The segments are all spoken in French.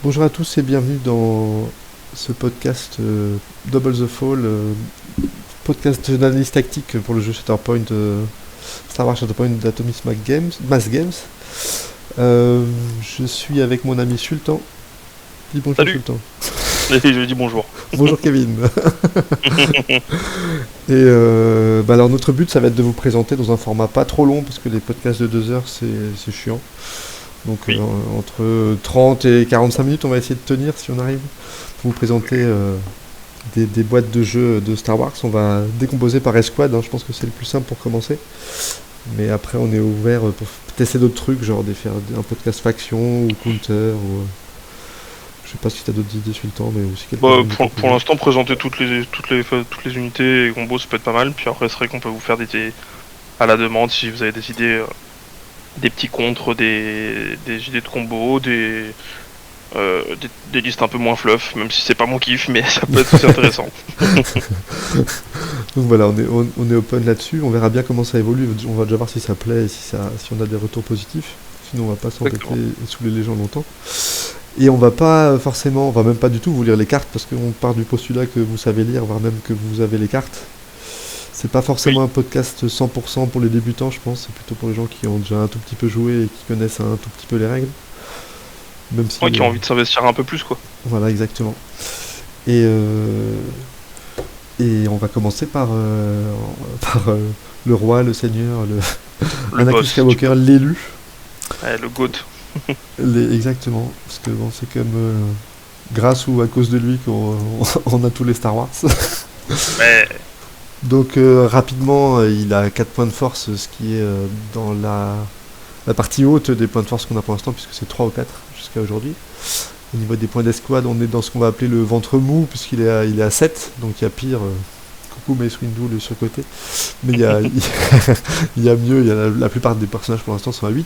Bonjour à tous et bienvenue dans ce podcast Double the Fall, podcast d'analyse tactique pour le jeu Shatterpoint, Star Wars Shatterpoint d'Atomic Mass Games. Je suis avec mon ami Sultan. Dis bonjour. Salut. Sultan. Je dis bonjour. Bonjour Kevin. Et alors notre but ça va être de vous présenter dans un format pas trop long parce que les podcasts de 2 heures c'est chiant. Donc Oui. entre 30 et 45 minutes on va essayer de tenir si on arrive. Pour vous présenter des boîtes de jeux de Star Wars. On va décomposer par escouade, je pense que c'est le plus simple pour commencer. Mais après on est ouvert pour tester d'autres trucs, genre de faire un podcast faction ou counter ou... Je sais pas si tu as d'autres idées sur le temps, mais aussi Pour l'instant, présenter toutes les unités et combos, ça peut être pas mal. Puis après, c'est vrai qu'on peut vous faire à la demande si vous avez des idées, des petits contres, des idées de combos, des listes un peu moins fluff, même si c'est pas mon kiff, mais ça peut être aussi intéressant. Donc voilà, on est open là-dessus, on verra bien comment ça évolue, on va déjà voir si ça plaît et si on a des retours positifs. Sinon on va pas s'embêter et saouler les gens longtemps. Et on va pas forcément, on va même pas du tout vous lire les cartes parce qu'on part du postulat que vous savez lire, voire même que vous avez les cartes. C'est pas forcément un podcast 100% pour les débutants, je pense, c'est plutôt pour les gens qui ont déjà un tout petit peu joué et qui connaissent un tout petit peu les règles. Même si, Qui ont envie de s'investir un peu plus, quoi. Voilà, exactement. Et on va commencer par le roi, le seigneur, Le Anakin boss, Skywalker, l'élu. le GOAT. Exactement, parce que bon, c'est comme grâce ou à cause de lui qu'on on a tous les Star Wars. Mais Donc rapidement, il a 4 points de force, ce qui est dans la partie haute des points de force qu'on a pour l'instant, puisque c'est 3 ou 4 jusqu'à aujourd'hui. Au niveau des points d'escouade, on est dans ce qu'on va appeler le ventre mou, puisqu'il est à 7, donc il y a pire. Coucou Mace Windu, le surcoté. Mais il y a, il y a mieux, la plupart des personnages pour l'instant sont à 8.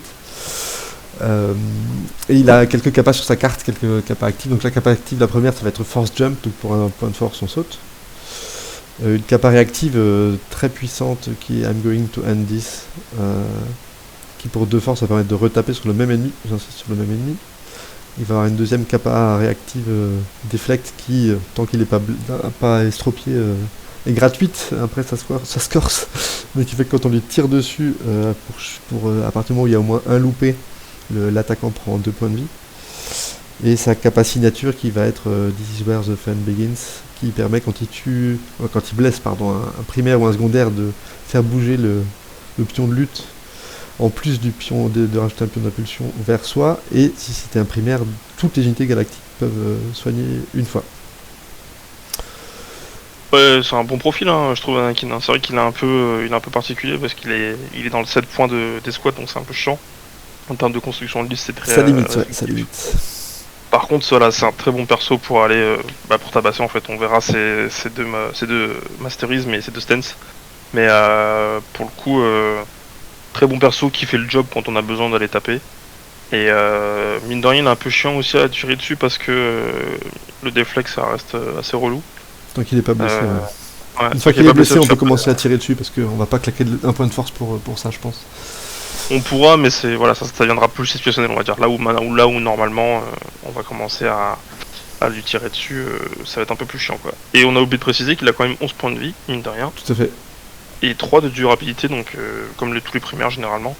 Et il a quelques capas sur sa carte, quelques capas actives. Donc la capa active, la première, ça va être Force Jump, donc pour un point de force, on saute. Une capa réactive très puissante qui est I'm going to end this, qui pour 2 forces va permettre de retaper sur le même ennemi, j'insiste sur le même ennemi. Il va avoir une deuxième capa réactive Deflect qui, tant qu'il n'est pas estropié, est gratuite, après ça se corse, mais qui fait que quand on lui tire dessus, à partir du moment où il y a au moins un loupé, l'attaquant prend 2 points de vie. Et sa capa signature qui va être This is where the fun begins, qui permet quand il blesse un primaire ou un secondaire de faire bouger le pion de lutte en plus du pion de rajouter un pion d'impulsion vers soi, et si c'était un primaire, toutes les unités galactiques peuvent soigner une fois. ouais, c'est un bon profil, je trouve, Anakin. C'est vrai qu'il est un peu particulier parce qu'il est dans le 7 points d'escouade, donc c'est un peu chiant. En termes de construction de liste, c'est très... Ça limite, ça limite. Par contre, voilà, c'est un très bon perso pour aller pour tabasser, en fait. On verra ces deux masterismes et ces deux stance. Mais pour le coup, très bon perso qui fait le job quand on a besoin d'aller taper. Et mine de rien, il est un peu chiant aussi à tirer dessus parce que le deflex, ça reste assez relou. Tant qu'il n'est pas blessé. Ouais, une fois qu'il est blessé, on peut commencer à tirer dessus parce qu'on va pas claquer un point de force pour ça, je pense. On pourra, mais ça viendra plus situationnel, on va dire. Là où normalement, on va commencer à lui tirer dessus, ça va être un peu plus chiant, quoi. Et on a oublié de préciser qu'il a quand même 11 points de vie, mine de rien. Tout à fait. Et 3 de durabilité, donc comme tous les primaires généralement.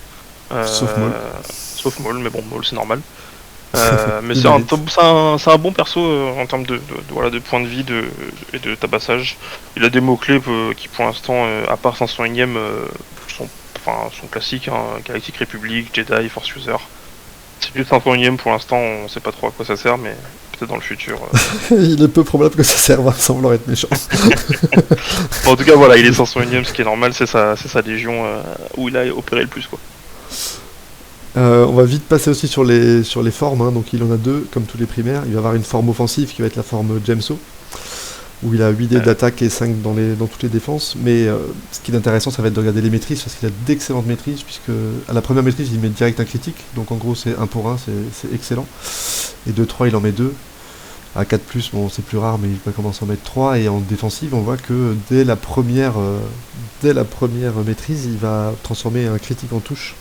Sauf Maul, mais bon, Maul c'est normal. Mais c'est un bon perso en termes de points de vie et de tabassage. Il a des mots-clés qui pour l'instant, à part 501ème, sont classiques, Galactic Republic, Jedi, Force User. C'est juste 501ème pour l'instant, on sait pas trop à quoi ça sert, mais peut-être dans le futur. Il est peu probable que ça serve sans vouloir être méchant. En tout cas, voilà, il est 501ème, ce qui est normal, c'est sa légion où il a opéré le plus, quoi. On va vite passer aussi sur les formes, donc il en a 2, comme tous les primaires. Il va avoir une forme offensive qui va être la forme Jameso, où il a 8 dés d'attaque et 5 dans toutes les défenses. Mais ce qui est intéressant, ça va être de regarder les maîtrises, parce qu'il a d'excellentes maîtrises, puisque à la première maîtrise, il met direct un critique. Donc en gros, c'est 1 pour 1, c'est excellent. Et 2-3, il en met 2. À 4+, bon, c'est plus rare, mais il va commencer à en mettre 3. Et en défensive, on voit que dès la première maîtrise, il va transformer un critique en touche.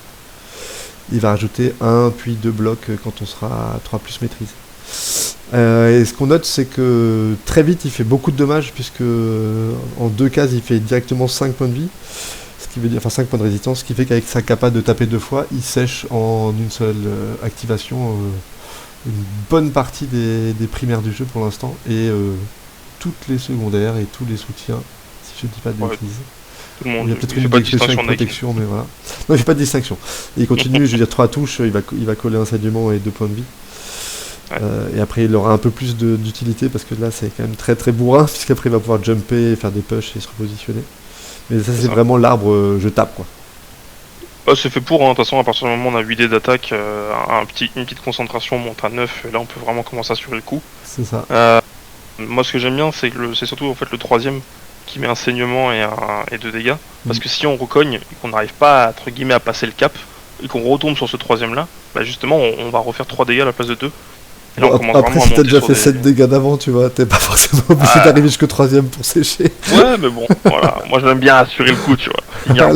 Il va rajouter 1 puis 2 blocs quand on sera à 3+ maîtrise. Et ce qu'on note, c'est que très vite, il fait beaucoup de dommages, puisque en 2 cases, il fait directement 5 points de vie, ce qui veut dire, enfin 5 points de résistance, ce qui fait qu'avec sa capa de taper 2 fois, il sèche en une seule activation une bonne partie des primaires du jeu pour l'instant, et toutes les secondaires et tous les soutiens, si je ne dis pas de bêtises. Tout le monde, il y a peut-être une distinction avec protection, mais voilà. Non, il fait pas de distinction. Et il continue, je veux dire, 3 touches, il va coller un saignement et 2 points de vie. Ouais. Et après, il aura un peu plus d'utilité parce que là, c'est quand même très très bourrin, puisqu'après, il va pouvoir jumper, faire des pushs et se repositionner. Mais ça, c'est vraiment l'arbre je tape, quoi. C'est fait pour, de toute façon, à partir du moment où on a 8 dés d'attaque, une petite concentration monte à 9, et là, on peut vraiment commencer à assurer le coup. C'est ça. Moi, ce que j'aime bien, c'est que c'est surtout en fait le troisième qui met un saignement et 2 dégâts. Parce que si on recogne et qu'on n'arrive pas entre guillemets à passer le cap, et qu'on retombe sur ce troisième là, bah justement on va refaire 3 dégâts à la place de 2. Et là, bon, après si t'as déjà fait 7 dégâts d'avant, tu vois, t'es pas forcément obligé d'arriver jusqu'au troisième pour sécher. Ouais, mais bon, voilà, moi j'aime bien assurer le coup, tu vois, finir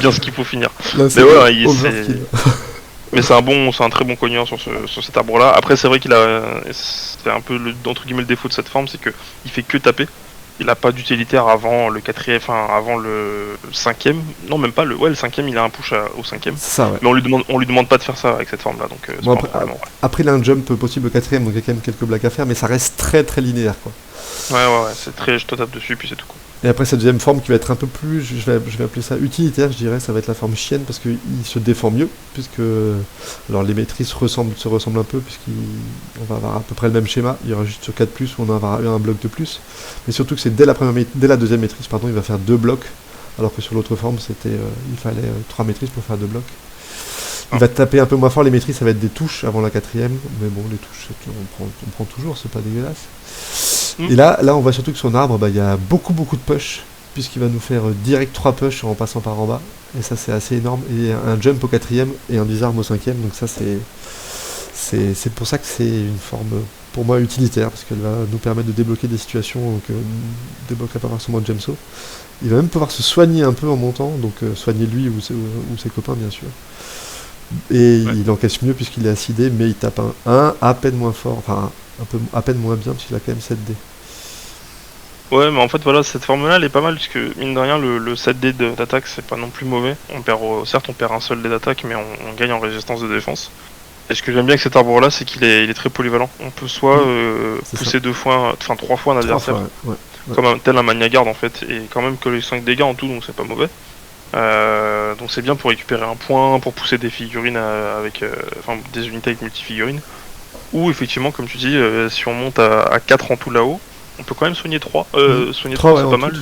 bien ce qu'il faut finir. Là, mais ouais, mais c'est un très bon cogneur sur cet arbre là. Après c'est vrai c'est un peu entre guillemets le défaut de cette forme, c'est que il fait que taper. Il a pas d'utilitaire avant le quatrième, enfin avant le cinquième. Non, même pas le cinquième. Il a un push au cinquième. Ça, ouais. Mais on lui demande pas de faire ça avec cette forme là, donc. Bon, après, il a un jump possible au quatrième, donc il y a quand même quelques blagues à faire, mais ça reste très très linéaire, quoi. Ouais, c'est très. Je te tape dessus puis c'est tout, quoi. Et après cette deuxième forme qui va être un peu plus, je vais appeler ça utilitaire, je dirais, ça va être la forme chienne parce qu'il se défend mieux, puisque alors les maîtrises se ressemblent un peu, puisqu'on va avoir à peu près le même schéma, il y aura juste sur 4+, où on aura un bloc de plus, mais surtout que c'est dès la deuxième maîtrise, pardon, il va faire 2 blocs, alors que sur l'autre forme il fallait 3 maîtrises pour faire 2 blocs. Il va taper un peu moins fort, les maîtrises ça va être des touches avant la quatrième, mais bon les touches on prend toujours, c'est pas dégueulasse. Et là on voit surtout que son arbre, il y a beaucoup de push, puisqu'il va nous faire direct 3 push en passant par en bas, et ça c'est assez énorme, et un jump au quatrième et un disarm au cinquième, donc ça c'est pour ça que c'est une forme pour moi utilitaire, parce qu'elle va nous permettre de débloquer des situations que débloquerait pas forcément Gemso. Il va même pouvoir se soigner un peu en montant, donc soigner lui ou ses copains bien sûr. Et il encaisse mieux puisqu'il est acidé, mais il tape un à peine moins fort, enfin à peine moins bien, puisqu'il a quand même 7 dés. Ouais, mais en fait voilà, cette forme là elle est pas mal, puisque mine de rien le 7 dés d'attaque c'est pas non plus mauvais. Certes on perd un seul dé d'attaque, mais on gagne en résistance de défense. Et ce que j'aime bien avec cet arbre là, c'est qu'il est très polyvalent. On peut soit pousser 3 fois un adversaire, comme tel un Mania Guard en fait, et quand même que les 5 dégâts en tout, donc c'est pas mauvais. Donc c'est bien pour récupérer un point, pour pousser des figurines des unités avec multifigurines. Ou effectivement, comme tu dis, si on monte à 4 en tout là-haut, on peut quand même soigner 3. Soigner 3, c'est pas mal.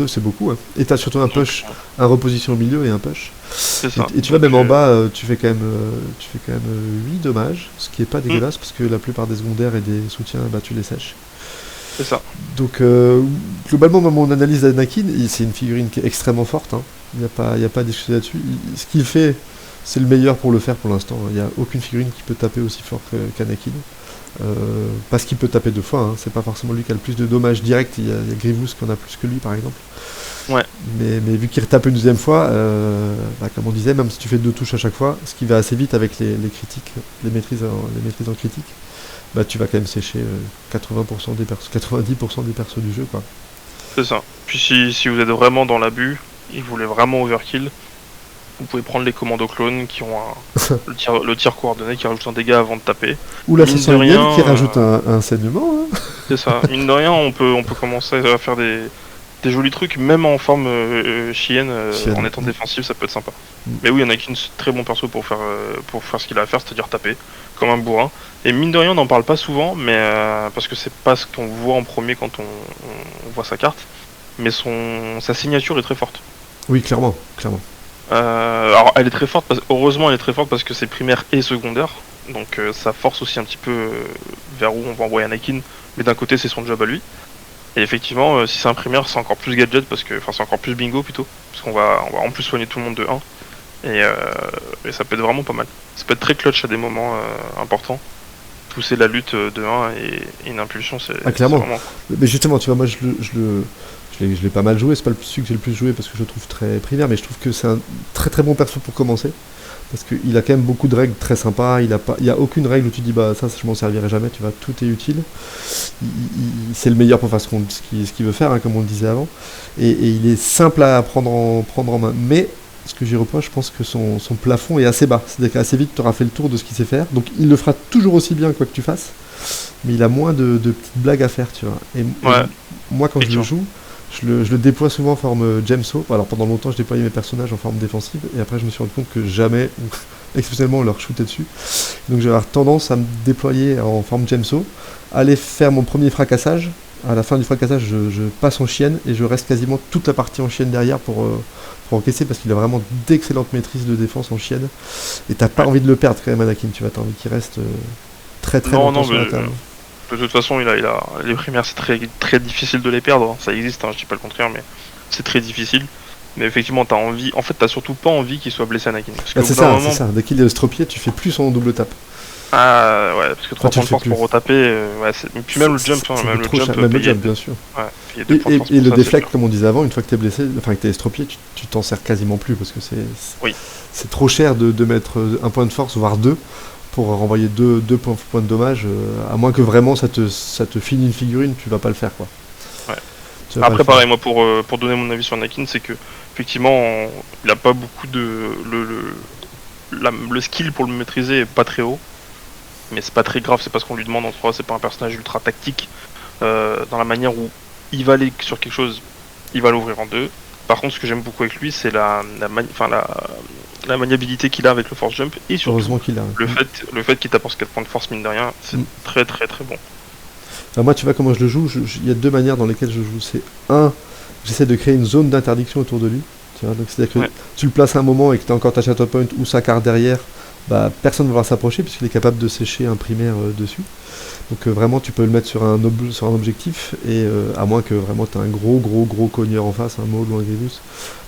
C'est beaucoup, ouais. Et t'as surtout un push, un reposition au milieu et un push. C'est ça. Et tu vois, même en bas, tu fais quand même 8 dommages, ce qui est pas dégueulasse, parce que la plupart des secondaires et des soutiens, tu les sèches. C'est ça. Donc, globalement, mon analyse d'Anakin, c'est une figurine qui est extrêmement forte, hein. Il n'y a pas à discuter là-dessus. Ce qu'il fait, c'est le meilleur pour le faire pour l'instant. Il n'y a aucune figurine qui peut taper aussi fort qu'Anakin. Parce qu'il peut taper 2 fois, hein. C'est pas forcément lui qui a le plus de dommages directs. Il y a Grievous qui en a plus que lui, par exemple. Ouais. Mais vu qu'il retape une deuxième fois, comme on disait, même si tu fais 2 touches à chaque fois, ce qui va assez vite avec les critiques, les maîtrises en critique, tu vas quand même sécher 90% des persos du jeu, quoi. C'est ça. Puis si vous êtes vraiment dans l'abus, et vous voulez vraiment overkill, vous pouvez prendre les commandos clones qui ont le tir coordonné qui rajoute un dégât avant de taper. Ou l'assassin alien qui rajoute un saignement. Hein. C'est ça. Mine de rien, on peut commencer à faire des jolis trucs, même en forme chienne, en étant défensif, ça peut être sympa. Mais oui, il y en a qui est très bon perso pour faire ce qu'il a à faire, c'est-à-dire taper, comme un bourrin. Et mine de rien, on n'en parle pas souvent, mais parce que c'est pas ce qu'on voit en premier quand on voit sa carte. Mais sa signature est très forte. Oui, clairement. Alors elle est très forte, heureusement elle est très forte parce que c'est primaire et secondaire. Donc ça force aussi un petit peu vers où on va envoyer Anakin. Mais d'un côté c'est son job à lui. Et effectivement, si c'est un primaire, c'est encore plus gadget, c'est encore plus bingo plutôt. Parce qu'on va en plus soigner tout le monde de 1. Et ça peut être vraiment pas mal. Ça peut être très clutch à des moments importants. Pousser la lutte de 1 et une impulsion, c'est clairement. vraiment... Mais justement, tu vois, moi je je l'ai pas mal joué, c'est pas celui que j'ai le plus joué parce que je le trouve très primaire, mais je trouve que c'est un très très bon perso pour commencer. Parce qu'il a quand même beaucoup de règles très sympas, il y a aucune règle où tu dis bah ça je m'en servirai jamais, tu vois, tout est utile. C'est le meilleur pour faire ce qu'il veut faire, hein, comme on le disait avant. Et il est simple à prendre en main. Mais ce que j'y reproche, je pense que son plafond est assez bas. C'est-à-dire qu'assez vite tu auras fait le tour de ce qu'il sait faire. Donc il le fera toujours aussi bien quoi que tu fasses. Mais il a moins de petites blagues à faire, tu vois. Et moi quand je le joue, je le déploie souvent en forme Gemso. Alors pendant longtemps je déployais mes personnages en forme défensive et après je me suis rendu compte que jamais, exceptionnellement on leur shootait dessus. Donc j'ai avoir tendance à me déployer en forme Gemso, aller faire mon premier fracassage. À la fin du fracassage je passe en chienne et je reste quasiment toute la partie en chienne derrière pour encaisser parce qu'il a vraiment d'excellentes maîtrises de défense en chienne. Et t'as pas envie de le perdre quand même Anakin, tu vois, t'as envie qu'il reste très longtemps sur la table. De toute façon, les primaires, c'est très, très difficile de les perdre. Ça existe, hein, je dis pas le contraire, mais c'est très difficile. Mais effectivement, t'as envie. En fait, t'as surtout pas envie qu'il soit blessé Anakin. C'est ça. Dès qu'il est estropié, tu fais plus son double tape. Ah ouais, parce que 3 points de force pour retaper. Et puis même le jump, même le jump, bien sûr. Ouais, et le deflect, comme on disait avant, une fois que t'es blessé, enfin que t'es estropié, tu t'en sers quasiment plus parce que c'est trop cher de mettre un point de force, voire deux. Pour renvoyer deux points de dommage, à moins que vraiment ça te file une figurine, tu vas pas le faire quoi. Ouais. Après pareil, moi pour donner mon avis sur Anakin, c'est que effectivement il a pas beaucoup de le skill pour le maîtriser est pas très haut, mais c'est pas très grave, c'est pas ce qu'on lui demande en 3, c'est pas un personnage ultra tactique dans la manière où il va aller sur quelque chose, il va l'ouvrir en deux. Par contre, ce que j'aime beaucoup avec lui, c'est la maniabilité qu'il a avec le force jump et surtout le fait qu'il t'apporte 4 points de force mine de rien, c'est très très très bon. Alors moi tu vois comment je le joue, il y a deux manières dans lesquelles je joue. C'est j'essaie de créer une zone d'interdiction autour de lui. Tu vois, donc c'est-à-dire que tu le places à un moment et que tu as encore ta Shatter Point ou sa carte derrière, bah personne ne va s'approcher puisqu'il est capable de sécher un primaire dessus. Donc vraiment tu peux le mettre sur un objectif et à moins que vraiment tu as un gros cogneur en face, un Maul ou un Grievous,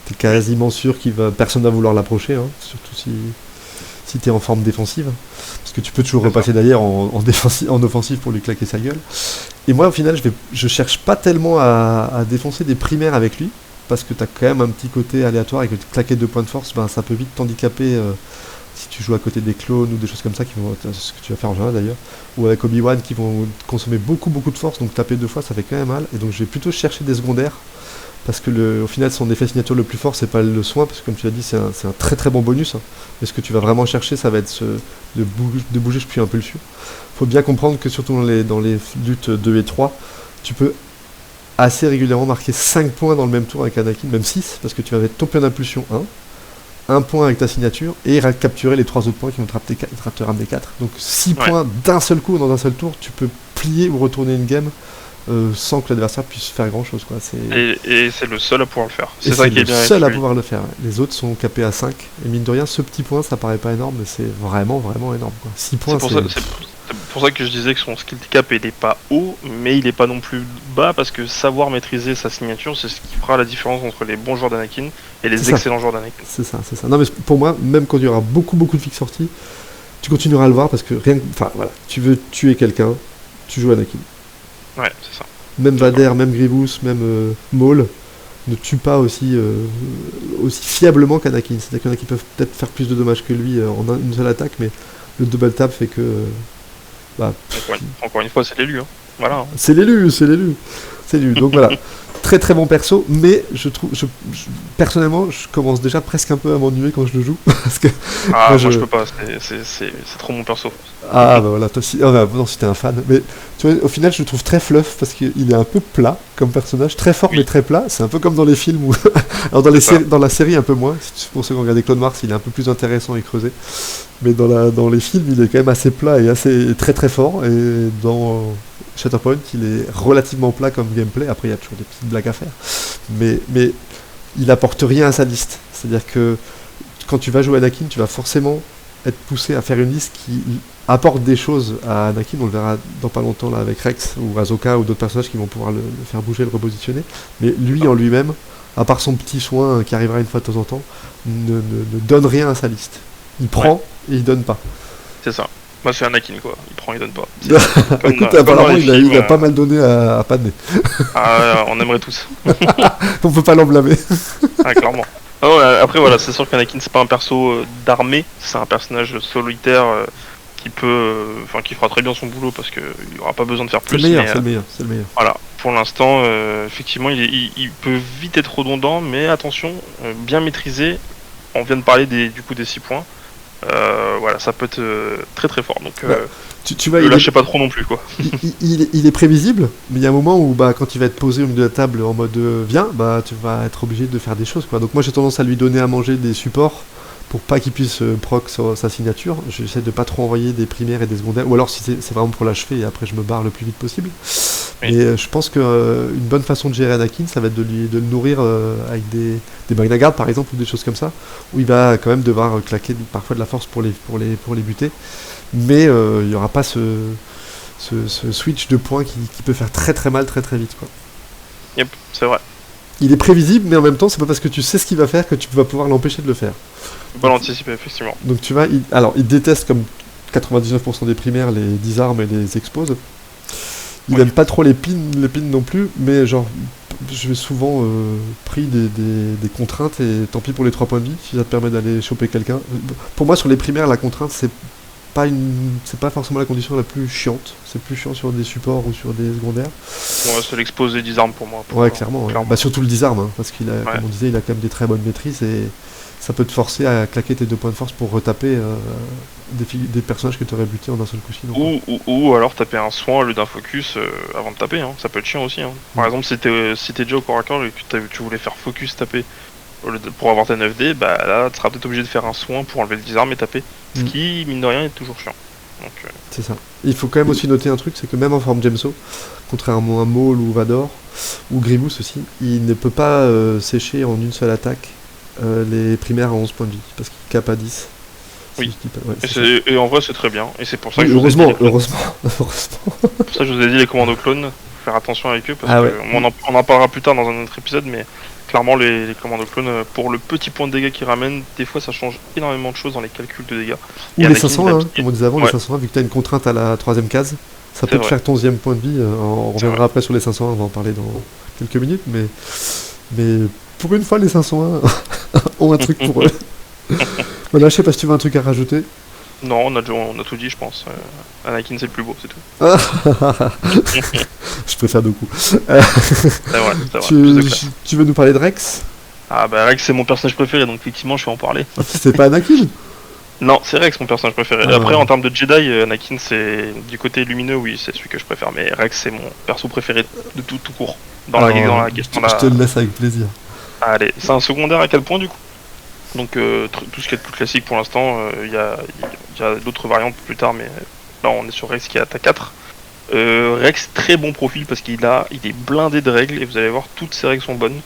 t'es quasiment sûr personne va vouloir l'approcher, hein, surtout si t'es en forme défensive, parce que tu peux toujours repasser derrière en offensive pour lui claquer sa gueule. Et moi au final je cherche pas tellement à défoncer des primaires avec lui, parce que t'as quand même un petit côté aléatoire et que claquer 2 points de force, ben, ça peut vite t'handicaper si tu joues à côté des clones ou des choses comme ça, ce que tu vas faire en général d'ailleurs, ou avec Obi-Wan qui vont consommer beaucoup de force, donc taper 2 fois ça fait quand même mal, et donc je vais plutôt chercher des secondaires, parce que au final son effet signature le plus fort c'est pas le soin, parce que comme tu l'as dit c'est un très bon bonus, hein. Mais ce que tu vas vraiment chercher ça va être de bouger puis impulsion. Faut bien comprendre que surtout dans les luttes 2 et 3, tu peux assez régulièrement marquer 5 points dans le même tour avec Anakin, même 6, parce que tu vas mettre ton point d'impulsion 1 point avec ta signature, et capturer les 3 autres points qui vont te ramener 4. Donc 6 points d'un seul coup dans un seul tour, tu peux plier ou retourner une game sans que l'adversaire puisse faire grand chose quoi. Et c'est le seul à pouvoir le faire. C'est ça qui est bien. C'est le seul à pouvoir le faire. Les autres sont capés à 5. Et mine de rien, ce petit point ça paraît pas énorme, mais c'est vraiment énorme quoi. 6 points c'est pour ça que je disais que son skill cap il est pas haut, mais il est pas non plus bas, parce que savoir maîtriser sa signature, c'est ce qui fera la différence entre les bons joueurs d'Anakin et les excellents joueurs d'Anakin. C'est ça. Non mais pour moi, même quand il y aura beaucoup de fixes sorties, tu continueras à le voir parce que tu veux tuer quelqu'un, tu joues Anakin. Ouais, c'est ça. Même Vader, même Grievous, même Maul ne tuent pas aussi fiablement qu'Anakin. C'est-à-dire qu'il y en a qui peuvent peut-être faire plus de dommages que lui en une seule attaque, mais le double tap fait que... Encore une fois, c'est l'élu. Hein. Voilà. Hein. C'est l'élu. Donc voilà, très bon perso, mais personnellement, je commence déjà presque un peu à m'ennuyer quand je le joue. Parce que moi je peux pas, c'est trop mon perso. Ah bah voilà, toi si t'es un fan. Mais tu vois, au final, je le trouve très fluff parce qu'il est un peu plat comme personnage, très fort mais très plat. C'est un peu comme dans les films où... Alors dans la série un peu moins, pour ceux qui ont regardé Clone Wars, il est un peu plus intéressant et creusé. Mais dans les films, il est quand même assez plat et très fort. Et dans Shatterpoint, il est relativement plat comme gameplay. Après, il y a toujours des petites blagues à faire. Mais il apporte rien à sa liste. C'est-à-dire que quand tu vas jouer Anakin, tu vas forcément être poussé à faire une liste qui apporte des choses à Anakin. On le verra dans pas longtemps là avec Rex ou Ahsoka ou d'autres personnages qui vont pouvoir le faire bouger, le repositionner. Mais lui en lui-même, à part son petit soin qui arrivera une fois de temps en temps, ne donne rien à sa liste. Il prend et il donne pas. C'est ça. Bah c'est Anakin quoi, il prend, il donne pas. Écoute, apparemment il a pas mal donné à Padmé. Ah, on aimerait tous. On peut pas l'en blâmer. Ah, clairement. Ah ouais, après voilà, c'est sûr qu'Anakin c'est pas un perso d'armée, c'est un personnage solitaire qui peut, qui fera très bien son boulot parce que il aura pas besoin de faire plus. C'est le meilleur. Voilà, pour l'instant, effectivement, il peut vite être redondant, mais attention, bien maîtrisé. On vient de parler des 6 points. Voilà, ça peut être très très fort. Donc, tu vois, ne lâchez pas trop non plus, quoi. Il est prévisible, mais il y a un moment où quand il va être posé au milieu de la table en mode viens, tu vas être obligé de faire des choses, quoi. Donc moi j'ai tendance à lui donner à manger des supports pour pas qu'il puisse proc sur sa signature. J'essaie de pas trop envoyer des primaires et des secondaires, ou alors si c'est vraiment pour l'achever et après je me barre le plus vite possible. Oui. Et je pense qu'une bonne façon de gérer Anakin, ça va être de le nourrir avec des Magna Guard par exemple, ou des choses comme ça, où il va quand même devoir claquer parfois de la force pour les buter, mais il n'y aura pas ce switch de points qui peut faire très très mal très très vite, quoi. Yep, c'est vrai. Il est prévisible, mais en même temps, c'est pas parce que tu sais ce qu'il va faire que tu vas pouvoir l'empêcher de le faire. Tu peux pas l'anticiper, effectivement. Donc tu vois, il déteste comme 99% des primaires les disarmes et les expose. Il aime pas trop les pins non plus, mais genre, je vais souvent pris des contraintes et tant pis pour les 3 points de vie, si ça te permet d'aller choper quelqu'un. Pour moi, sur les primaires, la contrainte, c'est pas forcément la condition la plus chiante. C'est plus chiant sur des supports ou sur des secondaires. Ouais, c'est l'exposé disarme pour moi. Ouais, clairement. Surtout le disarme, parce qu'il a, comme on disait, il a quand même des très bonnes maîtrises et ça peut te forcer à claquer tes 2 points de force pour retaper des personnages que tu aurais buté en un seul coup sinon. Ou alors taper un soin au lieu d'un focus avant de taper, hein. Ça peut être chiant aussi. Hein. Par exemple, si t'es déjà au corps à corps et que tu voulais faire focus taper pour avoir ta 9D, là tu seras peut-être obligé de faire un soin pour enlever le disarme et taper. Ce qui, mine de rien, est toujours chiant. Donc, c'est ça. Il faut quand même aussi noter un truc, c'est que même en forme Jameso, contrairement à Maul ou Vador, ou Grievous aussi, il ne peut pas sécher en une seule attaque les primaires à 11 points de vie, parce qu'il cap à 10. Oui, et en vrai c'est très bien, et c'est pour ça que heureusement. C'est pour ça que je vous ai dit les commandos clones, faire attention avec eux, parce que on en parlera plus tard dans un autre épisode, mais clairement les commandos clones, pour le petit point de dégâts qu'ils ramènent, des fois ça change énormément de choses dans les calculs de dégâts. Ou les 501, comme on disait avant, les 501, vu que tu as une contrainte à la 3ème case, ça peut te faire ton 10ème point de vie, on reviendra après sur les 501, on va en parler dans quelques minutes, mais pour une fois les 501 ont un truc pour eux. Voilà, je sais pas si tu veux un truc à rajouter. Non, on a tout dit, je pense. Anakin, c'est le plus beau, c'est tout. Je préfère beaucoup. C'est vrai. Tu veux nous parler de Rex ? Ah bah Rex, c'est mon personnage préféré, donc effectivement, je vais en parler. C'est pas Anakin ? Non, c'est Rex mon personnage préféré. Après, en termes de Jedi, Anakin, c'est du côté lumineux, oui, c'est celui que je préfère. Mais Rex, c'est mon perso préféré de tout court. Dans la question. Je te le laisse avec plaisir. Allez, c'est un secondaire à quel point du coup ? Donc tout ce qui est plus classique pour l'instant, il y a d'autres variantes plus tard, mais là on est sur Rex qui est à ta 4. Rex, très bon profil parce il est blindé de règles et vous allez voir, toutes ces règles sont bonnes.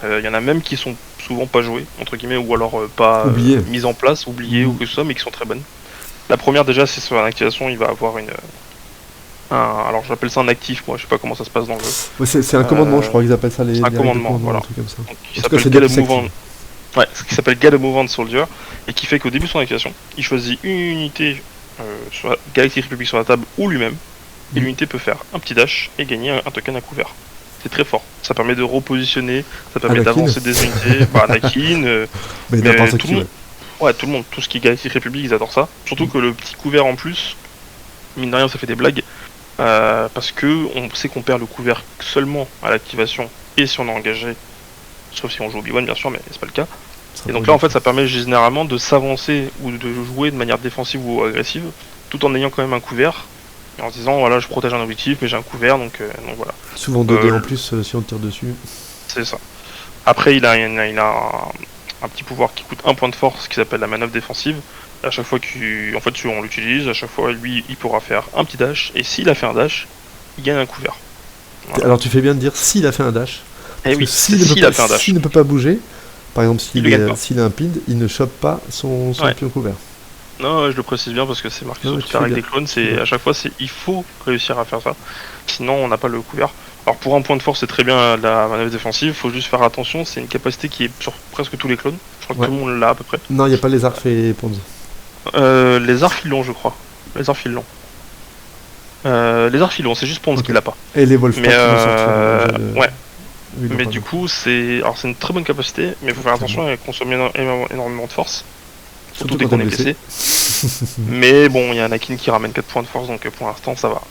Il y en a même qui sont souvent pas jouées, entre guillemets, ou alors pas mises en place, oubliées ou que ce soit, mais qui sont très bonnes. La première déjà, c'est sur l'activation, il va avoir alors j'appelle ça un actif, moi je sais pas comment ça se passe dans le jeu. Ouais, c'est un commandement, je crois qu'ils appellent ça les commandement, voilà. Un truc comme ça. Donc, qui s'appelle ce qui s'appelle Get a Movement Soldier, et qui fait qu'au début de son activation, il choisit une unité sur la Galactic Republic sur la table ou lui-même, et l'unité peut faire un petit dash et gagner un token à couvert. C'est très fort. Ça permet de repositionner, ça permet d'avancer des unités. Anakin, mais tout le monde. Ouais, tout le monde, tout ce qui est Galactic Republic, ils adorent ça. Surtout que le petit couvert en plus, mine de rien, ça fait des blagues. Parce que on sait qu'on perd le couvert seulement à l'activation et si on est engagé, sauf si on joue Obi-Wan bien sûr, mais c'est pas le cas. Et donc là en fait ça permet généralement de s'avancer ou de jouer de manière défensive ou agressive, tout en ayant quand même un couvert, et en se disant voilà je protège un objectif mais j'ai un couvert donc voilà. Souvent 2D en plus si on tire dessus. C'est ça. Après il a un petit pouvoir qui coûte 1 point de force qui s'appelle la manœuvre défensive. À chaque fois on l'utilise, à chaque fois lui il pourra faire un petit dash, et s'il a fait un dash, il gagne un couvert. Voilà. Alors tu fais bien de dire s'il a fait un dash. Et oui, s'il ne peut pas bouger, par exemple s'il a un pin, il ne chope pas son pion couvert. Non, je le précise bien parce que c'est marqué sur toute la règle des clones, à chaque fois il faut réussir à faire ça, sinon on n'a pas le couvert. Alors pour un point de force c'est très bien la manœuvre défensive, faut juste faire attention, c'est une capacité qui est sur presque tous les clones, je crois que tout le monde l'a à peu près. Non, il n'y a pas les Arf et Pons. Les Arf ils l'ont je crois. Les arcs longs. Les arcs longs, c'est juste Pons qui l'a pas. Et les Wolfpack Mais ouais. Oui, mais du coup, c'est une très bonne capacité, mais il faut faire attention, elle consomme énormément de force. Surtout dès qu'on est blessé. Mais bon, il y a Anakin qui ramène 4 points de force, donc pour l'instant ça va.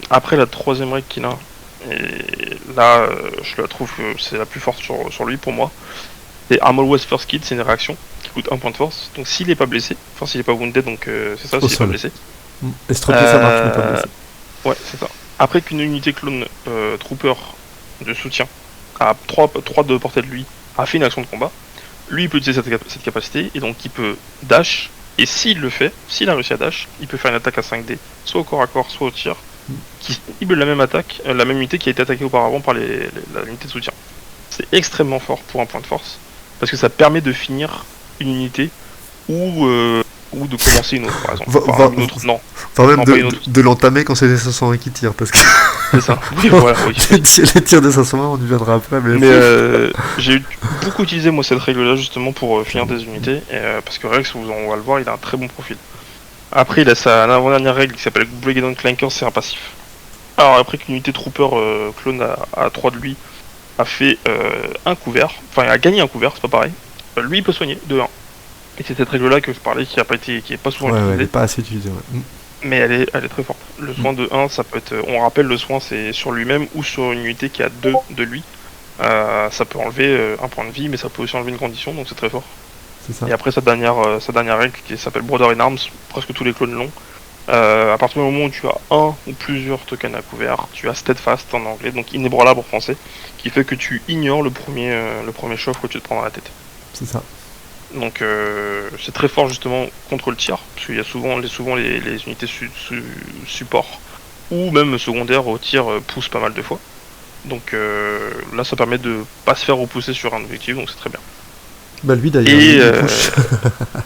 Après la troisième règle qu'il a, et là je la trouve que c'est la plus forte sur lui pour moi. C'est I'm Always First Kid, c'est une réaction qui coûte 1 point de force. Donc s'il est pas blessé, enfin s'il est pas wounded, donc c'est ça, s'il est pas blessé. Estropié, ça marche, mais pas blessé. Ouais, c'est ça. Après qu'une unité clone trooper de soutien à 3 de portée de lui a fait une action de combat, lui il peut utiliser cette capacité et donc il peut dash, et s'il le fait, s'il a réussi à dash, il peut faire une attaque à 5D, soit au corps à corps, soit au tir, qui cible la même attaque, la même unité qui a été attaquée auparavant par la unité de soutien. C'est extrêmement fort pour un point de force, parce que ça permet de finir une unité ou de commencer une autre, par exemple. Une autre, non. Enfin, même de l'entamer quand c'est des 501 qui tirent, parce que. C'est ça. Oui, voilà, oui. Les tirs des 501, on y viendra après. Mais j'ai beaucoup utilisé moi cette règle-là justement pour finir des unités, parce que Rex, on va le voir, il a un très bon profil. Après, il a sa avant-dernière règle qui s'appelle Breakdown Clanker, c'est un passif. Alors, après qu'une unité trooper clone à 3 de lui a fait un couvert, enfin, il a gagné un couvert, c'est pas pareil, lui il peut soigner de 1. Et c'est cette règle-là que je parlais qui est pas souvent utilisée. Elle est pas assez utilisée, ouais. Mais elle est très forte. Le soin de 1, ça peut être. On rappelle, le soin c'est sur lui-même ou sur une unité qui a 2 de lui. Ça peut enlever un point de vie, mais ça peut aussi enlever une condition, donc c'est très fort. C'est ça. Et après sa dernière règle qui s'appelle Brother in Arms, presque tous les clones l'ont. À partir du moment où tu as un ou plusieurs tokens à couvert, tu as Steadfast en anglais, donc inébranlable en français, qui fait que tu ignores le premier chauffe que tu te prends dans la tête. C'est ça. Donc c'est très fort justement contre le tir, parce qu'il y a souvent les unités support ou même secondaires au tir poussent pas mal de fois. Donc là ça permet de pas se faire repousser sur un objectif, donc c'est très bien. Bah lui d'ailleurs.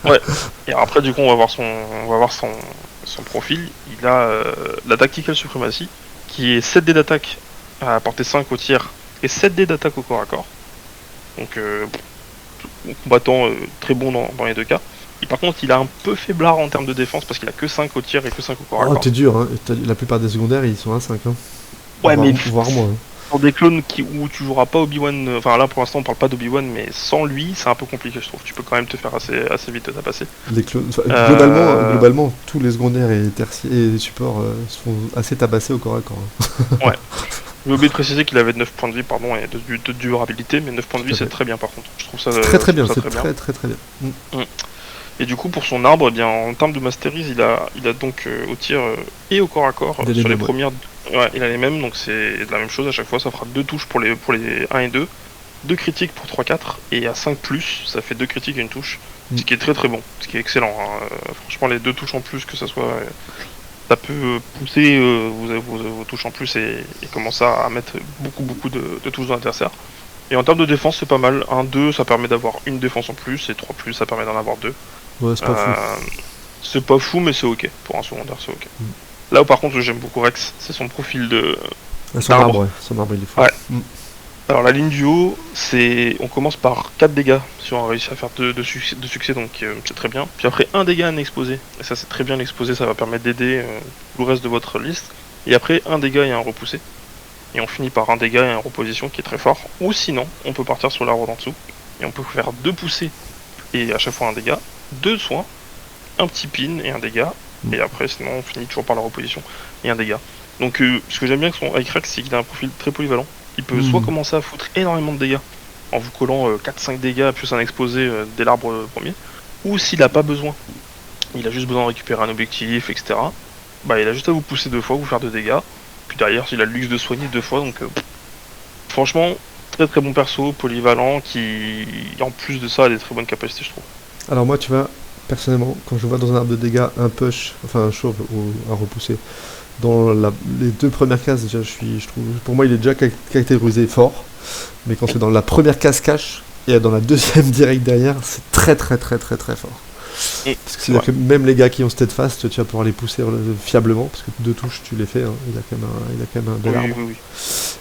Et ouais. Et après du coup on va voir son profil. Il a la Tactical Supremacy qui est 7D d'attaque à portée 5 au tir et 7D d'attaque au corps à corps. Donc combattant très bon dans les deux cas. Et par contre, il a un peu faiblard en termes de défense parce qu'il a que 5 au tir et que 5 au corps à corps. Oh, t'es dur, hein. La plupart des secondaires ils sont à 5. Hein. Ouais, mais voire moins. Hein. Pour des clones où tu joueras pas Obi-Wan, enfin là pour l'instant on parle pas d'Obi-Wan, mais sans lui c'est un peu compliqué je trouve. Tu peux quand même te faire assez vite tapasser. Les clones, globalement, tous les secondaires et tertiaires et supports se font assez tabasser au corps à corps. Hein. Ouais. J'ai oublié de préciser qu'il avait 9 points de vie, pardon, et de durabilité, mais 9 points de vie c'est très bien par contre. Je trouve ça très bien, c'est très bien. Et du coup pour son arbre, eh bien, en termes de masteries, il a donc au tir et au corps à corps sur les premières. Ouais, il a les mêmes, donc c'est la même chose à chaque fois, ça fera 2 touches pour les 1 et 2, 2 critiques pour 3-4, et à 5+, ça fait 2 critiques et une touche, ce qui est très bon, ce qui est excellent. Hein. Franchement, les 2 touches en plus, que ça soit... ça peut pousser vos touches en plus et commencer à mettre beaucoup de touches dans l'adversaire. Et en termes de défense, c'est pas mal. 1-2, ça permet d'avoir une défense en plus, et 3+, ça permet d'en avoir 2. Ouais, c'est pas fou. C'est pas fou, mais c'est ok. Pour un secondaire, c'est ok. Là où par contre j'aime beaucoup Rex, c'est son profil de. Son arbre, il est fort. Ouais. Alors la ligne du haut, on commence par 4 dégâts si on a réussi à faire de succès, donc c'est très bien. Puis après 1 dégât à un exposé, et ça c'est très bien l'exposé, ça va permettre d'aider le reste de votre liste. Et après 1 dégât et un repoussé. Et on finit par 1 dégât et un reposition qui est très fort. Ou sinon, on peut partir sur l'arbre d'en dessous, et on peut faire 2 poussées, et à chaque fois 1 dégât, 2 soins, un petit pin et un dégât. Et après, sinon, on finit toujours par la reposition et un dégât. Donc, ce que j'aime bien avec Rex, c'est qu'il a un profil très polyvalent. Il peut soit commencer à foutre énormément de dégâts en vous collant 4-5 dégâts plus un exposé dès l'arbre premier, ou s'il a pas besoin, il a juste besoin de récupérer un objectif, etc. Bah, il a juste à vous pousser 2 fois, vous faire 2 dégâts. Puis derrière, il a le luxe de soigner 2 fois. Donc, franchement, très bon perso, polyvalent, qui en plus de ça a des très bonnes capacités, je trouve. Alors, moi, tu vois. Personnellement, quand je vois dans un arbre de dégâts un push, enfin un chauve ou un repoussé, dans les 2 premières cases, déjà, je trouve, pour moi, il est déjà caractérisé fort. Mais quand c'est dans la première case cache et dans la deuxième direct derrière, c'est très fort. Parce que c'est-à-dire que même les gars qui ont Steadfast, tu vas pouvoir les pousser fiablement, parce que 2 touches, tu les fais, hein. Il a quand même un bel arbre. Oui.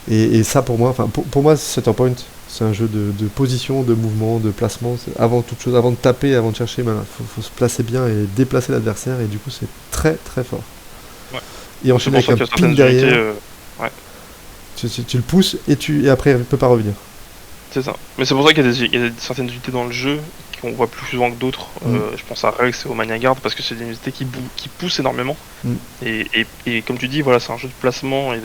Et ça, pour moi, pour moi, Centerpoint, c'est un jeu de position, de mouvement, de placement. Avant toute chose, avant de taper, avant de chercher, faut se placer bien et déplacer l'adversaire, et du coup, c'est très très fort. Ouais. Et enchaîner avec un pin derrière. Tu le pousses et après, il ne peut pas revenir. C'est ça. Mais c'est pour ça qu'il y a certaines unités dans le jeu qu'on voit plus souvent que d'autres. Je pense à Rex et au Mania Guard parce que c'est des unités qui poussent énormément. Et comme tu dis, voilà, c'est un jeu de placement et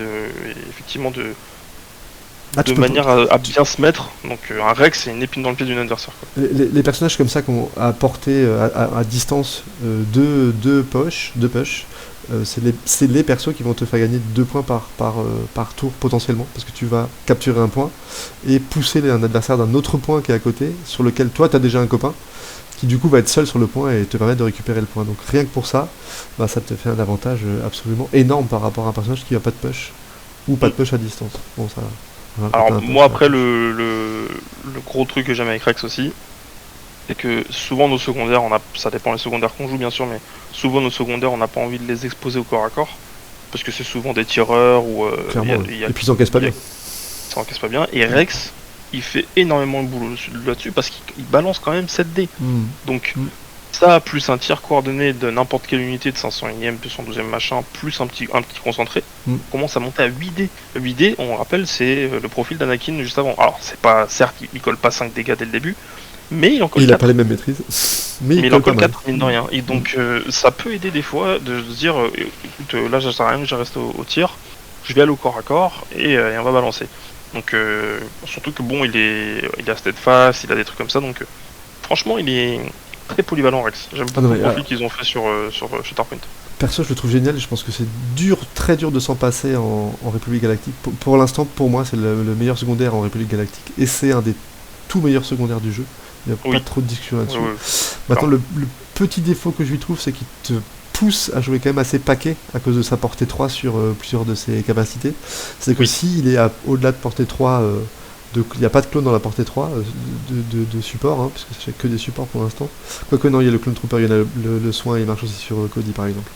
effectivement de manière à bien se mettre. Donc un Rex, c'est une épine dans le pied d'un adversaire. Quoi. Les personnages comme ça qu'on a porté à distance deux push, c'est les persos qui vont te faire gagner 2 points par tour potentiellement, parce que tu vas capturer un point et pousser un adversaire d'un autre point qui est à côté, sur lequel toi tu as déjà un copain, qui du coup va être seul sur le point et te permettre de récupérer le point. Donc rien que pour ça, ça te fait un avantage absolument énorme par rapport à un personnage qui n'a pas de push, ou pas de push à distance. Bon, ça, alors moi après le gros truc que j'aime avec Rex aussi, c'est que souvent nos secondaires, ça dépend des secondaires qu'on joue bien sûr, mais souvent nos secondaires on n'a pas envie de les exposer au corps à corps, parce que c'est souvent des tireurs ou et puis ils encaissent pas bien. Ça encaisse pas bien, et Rex il fait énormément le boulot là-dessus parce qu'il balance quand même 7 dés. Donc ça, plus un tir coordonné de n'importe quelle unité de 501ème, 212ème machin, plus un petit concentré, commence à monter à 8 dés. Le 8 dés, on rappelle, c'est le profil d'Anakin juste avant. Alors, c'est pas, certes, il colle pas 5 dégâts dès le début, mais il en colle 4. Il a pas les mêmes maîtrises. Mais il en colle 4, mine de rien. Et donc, ça peut aider des fois de se dire, écoute, là, ça sert à rien que je reste au tir, je vais aller au corps à corps et on va balancer. Donc, surtout que bon, il a Steadfast, il a des trucs comme ça, donc franchement, il est très polyvalent Rex. J'aime beaucoup le profil qu'ils ont fait sur Shatterpoint. Perso, je le trouve génial. Je pense que c'est très dur de s'en passer en République Galactique. Pour l'instant, pour moi, c'est le meilleur secondaire en République Galactique. Et c'est un des tout meilleurs secondaires du jeu. Il n'y a pas trop de discussion là-dessus. Maintenant, le petit défaut que je lui trouve, c'est qu'il te pousse à jouer quand même assez paquet à cause de sa portée 3 sur plusieurs de ses capacités. C'est que s'il est au-delà de portée 3... il n'y a pas de clone dans la portée 3 de support, hein, puisque c'est que des supports pour l'instant. Quoique non, il y a le clone trooper, il y en a le soin, il marche aussi sur Cody par exemple.